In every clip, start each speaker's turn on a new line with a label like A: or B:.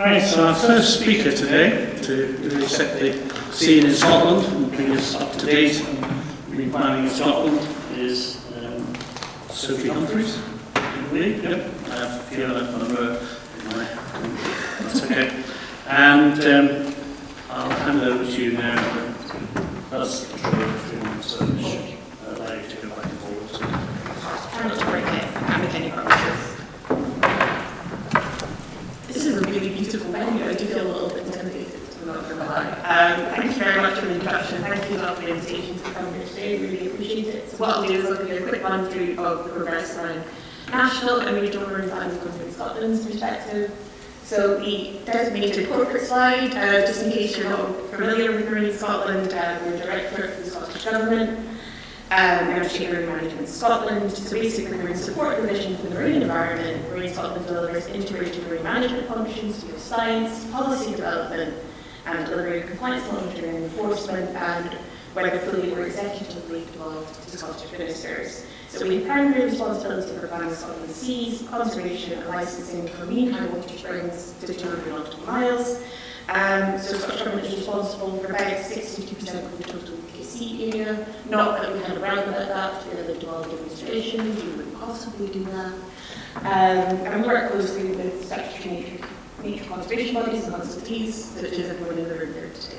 A: Right, so our first speaker today to really set the scene in Scotland and bring us up to date on marine planning in Scotland is Sophie Humphreys. Yep, I have Fiona Monroe in my. That's okay. And I'll hand over to you now. That's the control of 3 minutes, so it should allow you to go back and forward.
B: I'm not worried about make any promises. This is a really beautiful venue. I do feel a little bit intimidated. I'm not going to lie. Thank you very much for the introduction. Thank you for the invitation to come here today. Really appreciate it. So what I'll do is I'll give you a quick run through of the progress around national and regional marine planning from Scotland's perspective. So the designated corporate slide, just in case you're not familiar with Marine Scotland, we're a directorate for the Scottish Government. We're Marine Management Scotland. So basically we're in support of the vision for the marine environment. Marine Scotland delivers integrated marine management functions to science, policy development, and delivery of compliance monitoring and enforcement, and whether fully or executively devolved to Scottish ministers. So we have primary responsibility for planning Scotland's seas, conservation and licensing for marine high water springs to 200 nautical miles. So Scottish Government is responsible for about 62% of the total EGCP area. Not that we had a brag about that, we have a devolved administration, we wouldn't possibly do that. And we work closely with statutory nature conservation bodies and consultees, such as everyone in the room here today.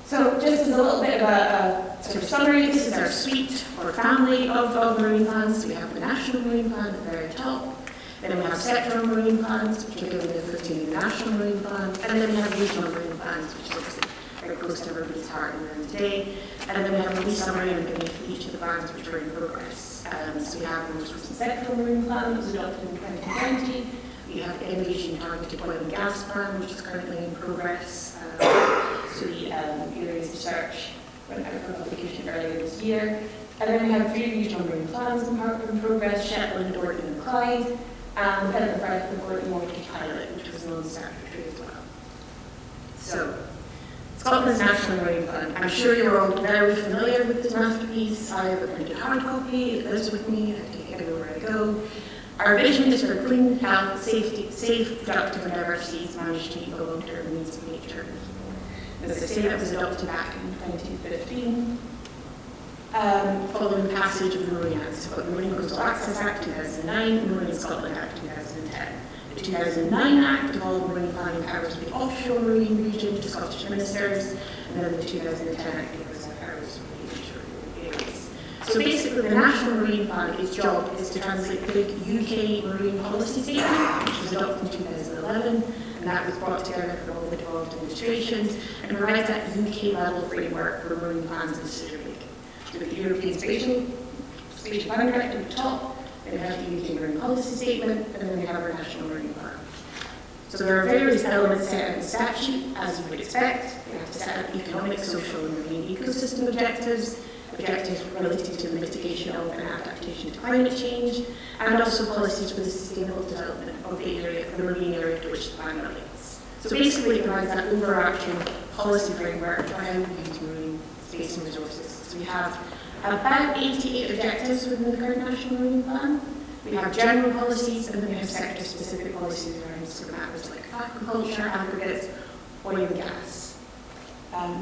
B: So just as a little bit of a sort of summary, this is our suite or family of marine plans. We have the National Marine Plan at the very top, then we have sectoral marine plans, which are given the 15 National Marine Plan, and then we have regional marine plans, which is obviously very close to everybody's heart in the room today, and then we have a wee summary underneath each of the plans which are in progress. So we have the most recent sectoral marine plan that was adopted in 2020. We have the Innovation Targeted Oil and Gas Plan, which is currently in progress. So the areas of research went out for publication earlier this year. And then we have 3 regional marine plans in progress: Shetland, Orkney and Clyde, and the Penrith Firth of Orkney Mortgage Pilot, which was non-statutory as well. So, Scotland's National Marine Plan. I'm sure you're all very familiar with this masterpiece. I have a printed hard copy. It lives with me. I take it everywhere I go. Our vision is for clean, health, safe, productive and diverse seas managed to meet the long-term needs of nature. As I say, that was adopted back in 2015, following passage of the Marine Act. So the Marine Coastal Access Act 2009 and the Marine Scotland Act 2010. The 2009 Act devolved marine planning powers of the offshore marine region to Scottish ministers, and then the 2010 Act gave us powers for the inshore areas. So basically, the National Marine Plan, its job is to translate the big UK marine policy statement, which was adopted in 2011, and that was brought together from all the devolved administrations, and provides that UK level framework for marine plans and decision making. So with the European Spatial Plan Directive at the top, then we have the UK Marine Policy Statement, and then we have our National Marine Plan. So there are various elements set out in statute, as you would expect. We have to set up economic, social, and marine ecosystem objectives related to the mitigation of and adaptation to climate change, and also policies for the sustainable development of the marine area to which the plan relates. So basically it provides that overarching policy framework for how we use marine space and resources. So we have about 88 objectives within the current National Marine Plan. We have general policies, and then we have sector-specific policies around certain matters like aquaculture, aggregates, oil and gas.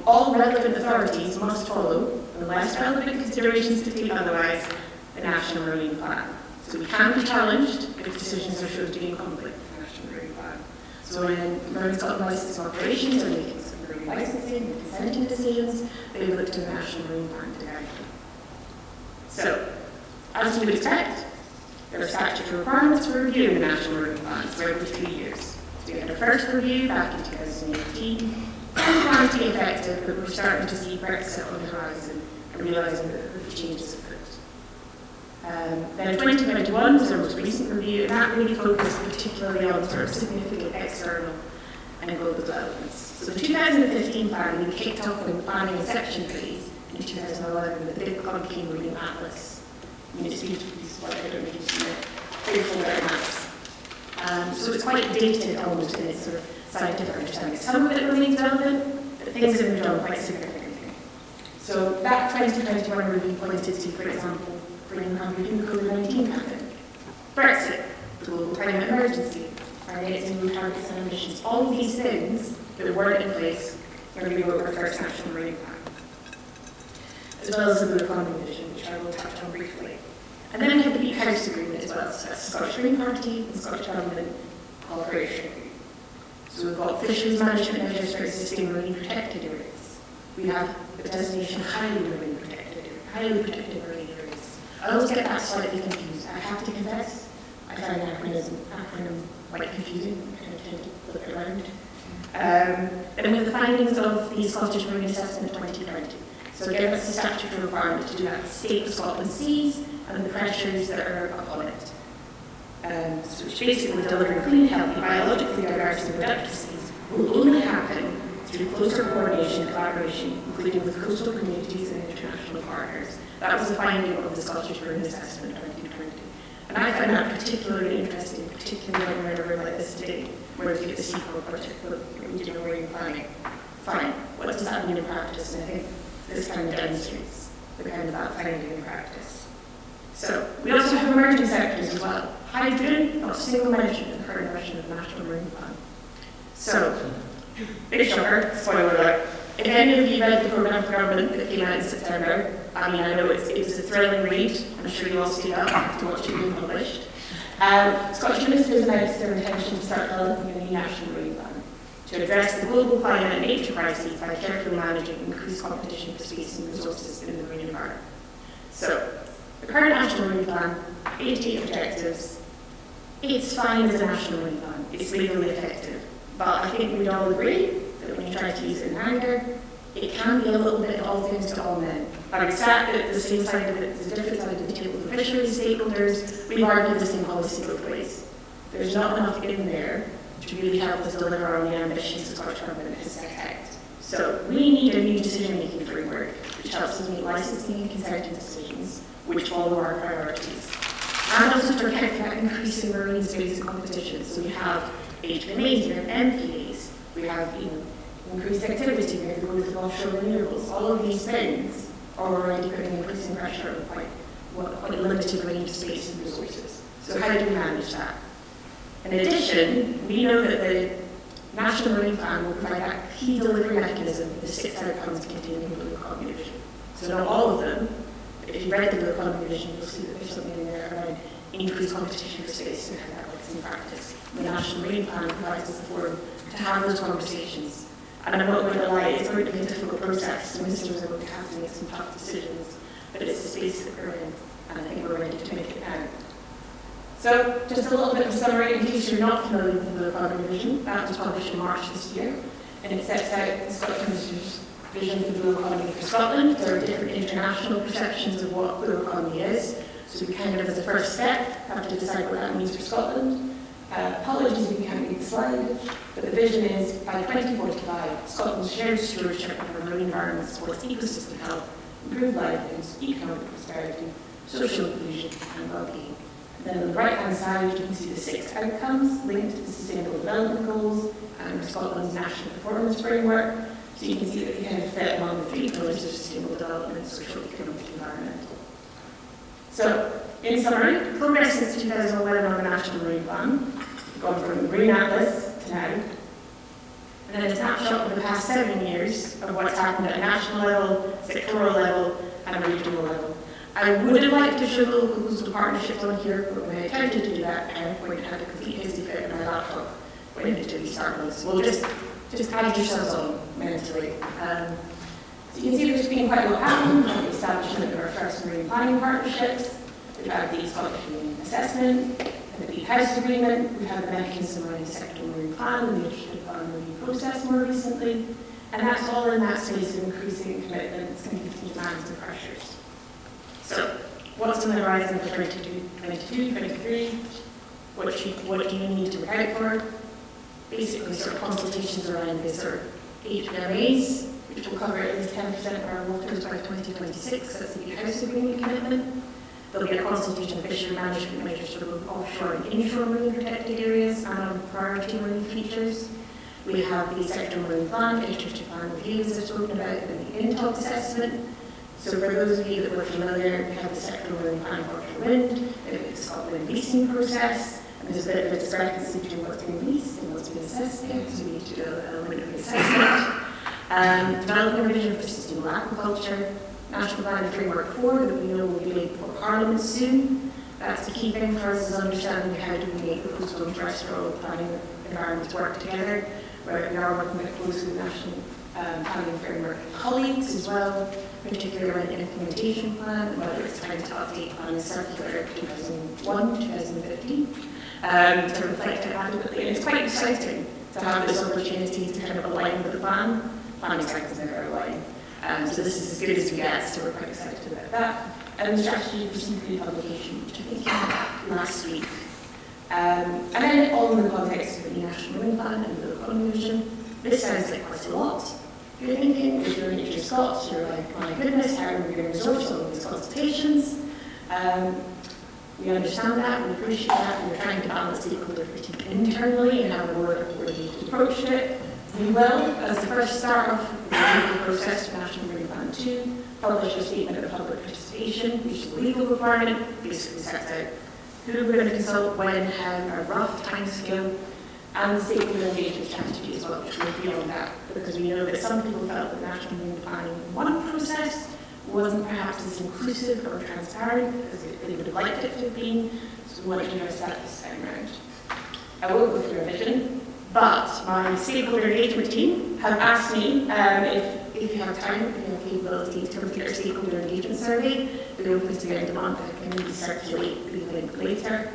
B: All relevant authorities must follow, unless relevant considerations dictate otherwise, the National Marine Plan. So we can be challenged if decisions are shown to be in conflict with the National Marine Plan. So when Marine Scotland licensing operations are making some marine licensing and consenting decisions, they look to the National Marine Plan to guide them. So, as you would expect, there are statutory requirements for reviewing the National Marine Plan for every 2 years. So we had our first review back in 2018. And trying to be effective, but we're starting to see Brexit on the horizon and realising that the changes afoot. Then 2021 was our most recent review, and that really focused particularly on sort of significant external and global developments. So the 2015 plan, we kicked off in the planning inception phase in 2011 with the big clunky marine atlas. I mean, it's beautiful piece of work, I don't know if you've seen it. Beautiful maps. So it's quite dated almost in its sort of scientific understanding. Some of it remains relevant, but things have moved on quite significantly. So that 2021 review pointed to, for example, bringing on the COVID-19 pandemic, Brexit, the global climate emergency, targets and new targets and ambitions. All of these things that weren't in place when we wrote our first National Marine Plan, as well as the Blue Economy Vision, which I will touch on briefly. And then we had the Beach House Agreement as well, so that's the Scottish Marine Party and Scottish Government cooperation. So we've got fisheries management measures for existing marine protected areas. We have the designation highly protected marine areas. I always get that slightly confused. I have to confess, I find the acronym quite confusing. I kind of tend to flip it around. Then we have the findings of the Scottish Marine Assessment 2020. So again, that's a statutory requirement to do that. The state of Scotland seas and the pressures that are upon it. So which basically delivering clean, healthy, biologically diverse and productive seas will only happen through closer coordination and collaboration, including with coastal communities and international partners. That was the finding of the Scottish Marine Assessment 2020. And I find that particularly interesting, particularly when we're in a room like this today, where we get the Seacorp project, regional marine planning. Fine, what does that mean in practice? And I think this kind of demonstrates the kind of that finding in practice. So we also have emerging sectors as well. Hydrogen, not a single mention in the current version of the National Marine Plan. So, big shocker, spoiler alert. If any of you read the programme for government that came out in September, I mean, I know it was a thrilling read. I'm sure you all stayed up after watch it being published. Scottish ministers announced their intention to start developing a new National Marine Plan to address the global climate and nature crises by carefully managing increased competition for space and resources in the marine environment. So, the current National Marine Plan, 88 objectives. It's fine as a National Marine Plan. It's legally effective. But I think we'd all agree that when you try to use it in anger, it can be a little bit of all things to all men. Having sat at the same side of it, the different side of the table with fisheries stakeholders, we've argued the same policy both ways. There's not enough in there to really help us deliver on the ambitions the Scottish Government has set out. So we need a new decision-making framework which helps us make licensing and consenting decisions which follow our priorities. And also to account for that increasing marine space competition. So we have HMAs, we have MPAs, we have increased activity, we have the growth of offshore renewables. All of these things are already putting increasing pressure on quite a limited range of space and resources. So how do we manage that? In addition, we know that the National Marine Plan will provide that key delivery mechanism for the 6 outcomes contained in the Blue Economy Vision. So not all of them, but if you read the Blue Economy Vision, you'll see that there's something in there around increased competition for space and how that works in practice. The National Marine Plan provides us a forum to have those conversations. And I'm not going to lie, it's going to be a difficult process. The ministers are going to have to make some tough decisions, but it's the space that we're in, and I think we're ready to make it now. So, just a little bit of a summary in case you're not familiar with the Blue Economy Vision. That was published in March this year, and it sets out the Scottish Minister's vision for the Blue Economy for Scotland. There are different international perceptions of what Blue Economy is, so we kind of, as a first step, have to decide what that means for Scotland. Apologies if you can't read the slide, but the vision is, by 2045, Scotland's shared stewardship of our marine environment supports ecosystem health, improved livelihoods, economic prosperity, social inclusion, and well-being. And then on the right-hand side, you can see the 6 outcomes linked to the Sustainable Development Goals and Scotland's National Performance Framework. So you can see that they kind of fit among the 3 pillars of sustainable development, social, economic, environmental. So, in summary, progress since 2011 on the National Marine Plan. We've gone from the Marine Atlas to now. And then a snapshot of the past 7 years of what's happened at a national level, sectoral level, and a regional level. I would have liked to show the local coastal partnerships on here, but when I attempted to do that, PowerPoint had a complete hissy fit in my laptop when I did the restart mode. So we'll just add yourselves on mentally. So you can see there's been quite a lot happening. We've had the establishment of our first marine planning partnerships. We've had the Scottish Marine Assessment, and the Beach House Agreement. We've had the mechanism around the sectoral marine plan and the initiative on the marine process more recently. And that's all in that space of increasing commitments and continued demands and pressures. So, what's on the horizon for 22, 23? What do you need to look out for? Basically, sort of consultations around the sort of HMAs, which will cover at least 10% of our waters by 2026. That's the Beach House Agreement commitment. There'll be a consultation of fishery management measures for both offshore and inshore marine protected areas and on priority marine features. We have the sectoral marine plan, the iterative plan reviews I've spoken about, and the INTOC assessment. So for those of you that were familiar, we have the sectoral marine plan for offshore wind, the Scotland leasing process, and There's a bit of a discrepancy between what's been leased and what's been assessed there, so we need to do an element of assessment. Developing a vision for sustainable aquaculture, National Planning Framework 4 that we know will be laid before Parliament soon. That's the key thing for us, is understanding how do we make the coastal and terrestrial planning environments work together. Where we are working very closely with National Planning Framework colleagues as well, particularly around the implementation plan, and whether it's time to update on Circular 2001-2015 to reflect it adequately. And it's quite exciting to have this opportunity to kind of align with the plan. Planning cycles never align. So this is as good as we get, so we're quite excited about that. And the strategy for seafood publication, which I think came out last week. And then all in the context of the National Marine Plan and the Economy Vision. This sounds like quite a lot. If you're thinking, if you're Nature Scots, you're like, my goodness, how are we going to resource all of these consultations? We understand that, we appreciate that, we're trying to balance stakeholder critique internally and have a more coordinated approach to it. We will, as the first start of the legal process for National Marine Plan 2, publish a statement of public participation, which is a legal requirement, basically sets out who we're going to consult, when, how, a rough timescale, and the stakeholder engagement strategy as well, which will be on that, because we know that some people felt that the National Marine Planning 1 process wasn't perhaps as inclusive or transparent as they would have liked it to have been, so we want to address that this time around. I won't go through a vision, but my stakeholder engagement team have asked me if you have time and you have capability to complete our stakeholder engagement survey. They're open to the end of the month. I can maybe circulate the link later.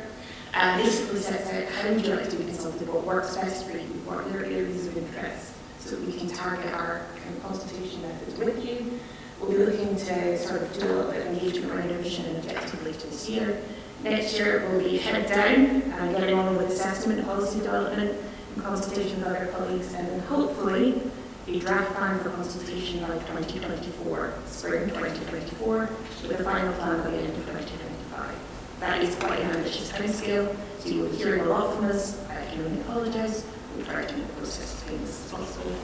B: Basically sets out how would you like to be consulted, what works best for you, what are your areas of interest, so that we can target our kind of consultation methods with you. We'll be looking to sort of do a little bit of engagement around our vision and objective later this year. Next year we'll be head down and getting on with assessment and policy development in consultation with other colleagues, and then hopefully a draft plan for consultation by 2024, spring 2024, with a final plan by the end of 2025. That is quite an ambitious timescale, so you will hear a lot from us. I can only apologise. We'll try to make the process as painless as possible.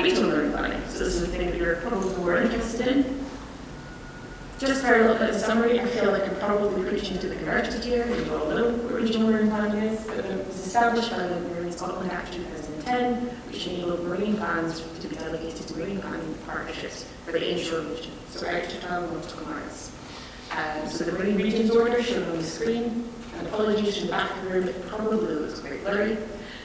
B: Regional marine planning. So this is the thing that you're probably more interested in. Just for a little bit of summary, I feel like I'm probably preaching to the converted here. You all know what regional marine planning is, but it was established by the Marine Scotland Act 2010, which enabled marine plans to be delegated to marine planning partnerships for the inshore region, so out to 12 nautical miles. So the marine regions order shown on the screen, and apologies from the back of the room, it probably looks quite blurry.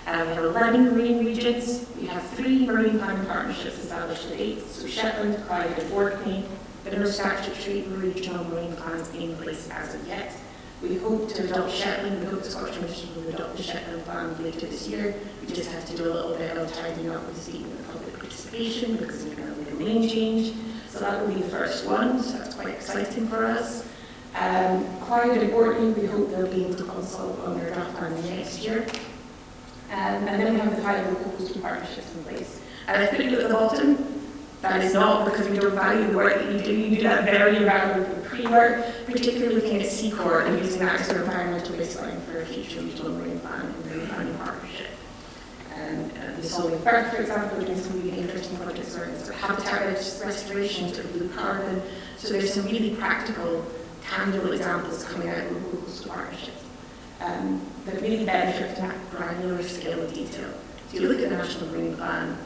B: We have 11 marine regions. We have 3 marine planning partnerships established to date, so Shetland, Clyde and Orkney. There are no statutory regional marine plans in place as of yet. We hope to adopt Shetland, we hope the Scottish Commission will adopt the Shetland plan later this year. We just have to do a little bit of tidying up with the statement of public participation because we're going to make a name change. So that will be the first one, so that's quite exciting for us. Clyde and Orkney, we hope they'll be able to consult on their draft plan next year. And then we have the 5 local coastal partnerships in place. And I put you at the bottom. That is not because we don't value the work that you do. You do that very valuable pre-work, particularly looking at Seacore and using that as an environmental baseline for a future regional marine plan and marine planning partnership. The Solway Firth, for example, we're doing some really interesting projects around sort of habitat restoration to blue carbon. So there's some really practical, tangible examples coming out of local coastal partnerships that really benefit from that granular scale of detail. So you look at the National Marine Plan,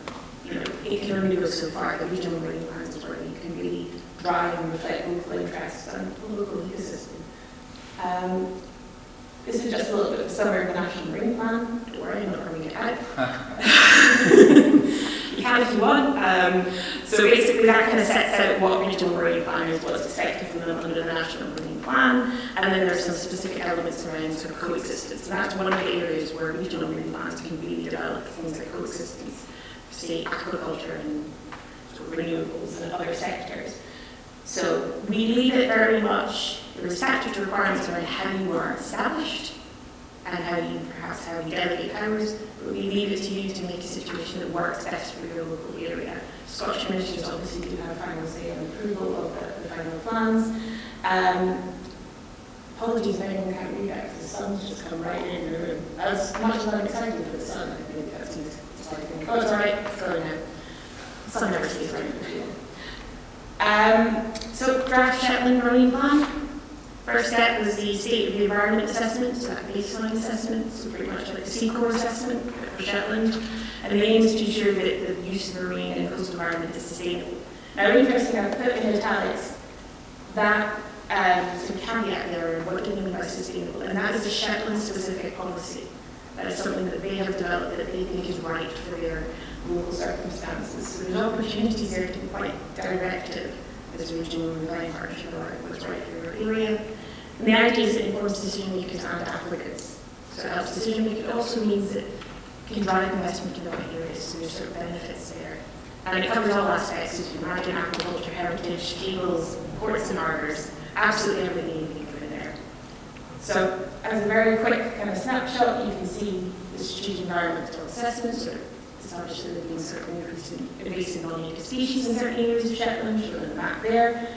B: you know, it can only go so far. The regional marine plans is where you can really drive and reflect local interests and the local ecosystem. This is just a little bit of a summary of the National Marine Plan. Don't worry, I'm not going to get out. You can if you want. So basically that kind of sets out what a regional marine plan is, what's expected from them under the National Marine Plan, and then there's some specific elements around sort of coexistence. And that's one of the areas where regional marine plans can really develop things like coexistence, say aquaculture and sort of renewables and other sectors. So we leave it very much, there are statutory requirements around how you are established and how you delegate powers, but we leave it to you to make a situation that works best for your local area. Scottish ministers obviously do have final say on approval of the final plans. Apologies if anyone can't read that because the sun's just come right in the room. As much as I'm excited for the sun, I think that's oh, it's alright, it's going now. The sun never stays right in the field. So draft Shetland Marine Plan. First step was the state of the environment assessment, so that baseline assessment, so pretty much like the Seacore assessment for Shetland. And the aim is to ensure that the use of marine and coastal environment is sustainable. Now, interesting, I put in italics that some caveat there, what do they mean by sustainable? And that is a Shetland-specific policy. That is something that they have developed that they think is right for their local circumstances. So there's opportunities there to be quite directive as a regional marine partnership or what's right for your area. And the idea is it informs decision makers and applicants. So it helps decision makers. It also means that it can drive investment in the right areas, so there's sort of benefits there. And it covers all aspects, as you can imagine, agriculture, heritage, cables, ports and harbours, absolutely everything you can put in there. So, as a very quick kind of snapshot, you can see the strategic environmental assessments sort of established that there have been sort of increase in invasive non-native species in certain areas of Shetland, shown on the map there.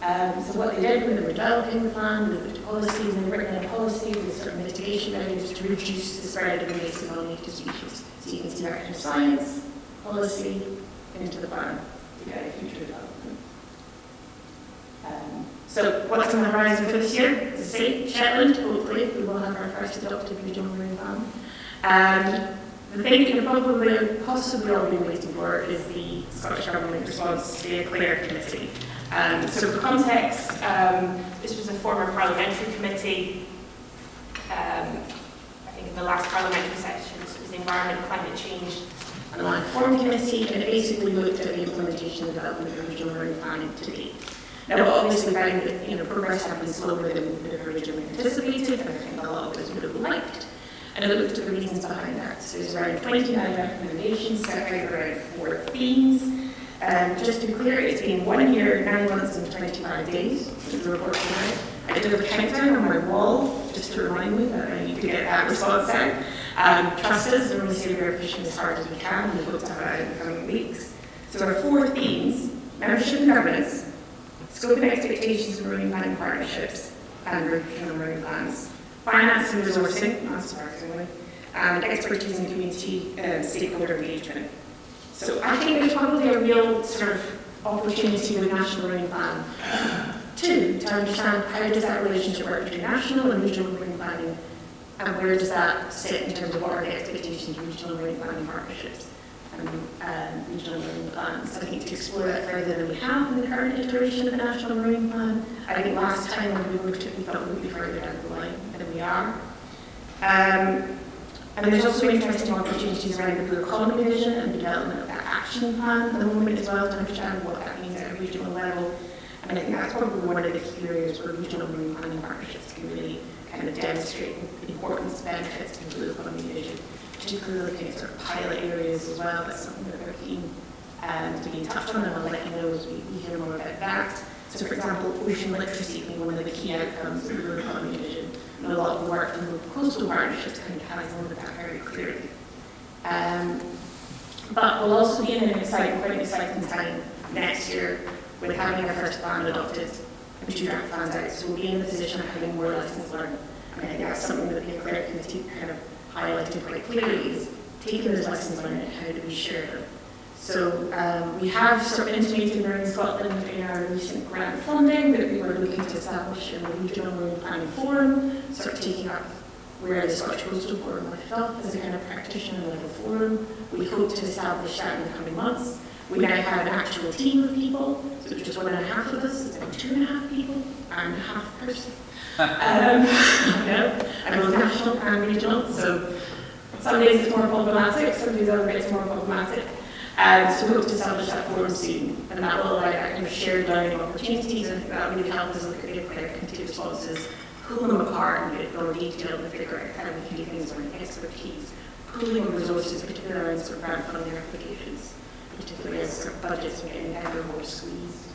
B: So what they did when they were developing the plan, they looked at policies and they written in a policy with sort of mitigation measures to reduce the spread of invasive non-native species. So you can see action of science, policy, into the plan to guide future development. So what's on the horizon for this year? As I say, Shetland, hopefully, we will have our first adopted regional marine plan. The thing that you've probably, possibly all been waiting for is the Scottish Government response to the Clare Committee. So for context, this was a former parliamentary committee. I think in the last parliamentary session, so it was the Environment, Climate Change and the Land Reform Committee, and it basically looked at the implementation and development of regional marine planning to date. Now, obviously, found that progress had been slower than we would have originally anticipated, and I think a lot of us would have liked. And it looked at the reasons behind that. So there's around 29 recommendations set out around 4 themes. Just to be clear, it's been 1 year, 9 months, and 25 days since the report came out. I did a countdown on my wall just to remind me that I need to get that response out. Trust us, we're going to say we're pushing as hard as we can, and we hope to have it out in the coming weeks. So there are 4 themes: membership and governance, scope and expectations of marine planning partnerships, and regional marine plans, finance and resourcing, not surprisingly, and expertise and community stakeholder engagement. So I think there's probably a real sort of opportunity with National Marine Plan to understand how does that relationship work between national and regional marine planning, and where does that sit in terms of what are the expectations of regional marine planning partnerships and regional marine plans. I think to explore that further than we have in the current iteration of the National Marine Plan. I think last time when we wrote it, we thought we would be further down the line than we are. And there's also interesting opportunities around the blue economy vision and the development of that action plan at the moment as well, to understand what that means at a regional level. And I think that's probably one of the key areas where regional marine planning partnerships can really kind of demonstrate the importance and benefits of the blue economy vision, particularly looking at sort of pilot areas as well. That's something that we're keen to be in touch on, and I'll let you know as we hear more about that. So for example, ocean literacy being one of the key outcomes of the blue economy vision. And a lot of the work in the coastal partnerships kind of ties in with that very clearly. But we'll also be in an quite exciting time next year with having our first plan adopted and 2 draft plans out. So we'll be in the position of having more lessons learned. And I think that's something that the Clare Committee kind of highlighted quite clearly, is taking those lessons learned and how do we share them. So we have sort of intimated Marine Scotland in our recent grant funding that we were looking to establish a regional marine planning forum, sort of taking up where the Scottish Coastal Forum left off as a kind of practitioner-level forum. We hope to establish that in the coming months. We now have an actual team of people, so it's just 1.5 of us, it's about 2.5 people, and half a person. And both national and regional, so some days it's more problematic, some days other bits more problematic. So we hope to establish that forum soon, and that will allow that kind of shared learning opportunities, and that will really help us look at the Clare Committee responses, pull them apart and get more detailed and figure out how we can do things around expertise, pooling of resources, particularly around sort of grant funding applications, particularly as sort of budgets are getting ever more squeezed.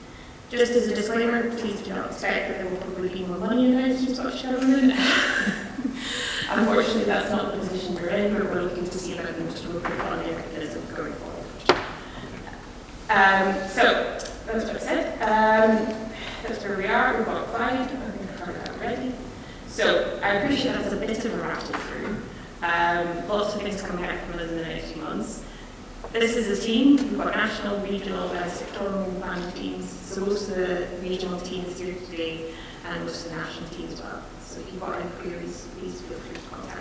B: Just as a disclaimer, please do not expect that there will probably be more money announced from Scottish Government. Unfortunately, that's not the position we're in, but we're looking to see about the most appropriate funding mechanism going forward. So, that's what I said. That's where we are. We've got applied. I think I've covered that already. So, I appreciate that's a bit of a rattle through. Lots of things coming out from us in the next few months. This is a team. We've got national, regional, and sectoral planning teams. So most of the regional teams here today and with the national team as well. So if you've got any queries, please feel free to contact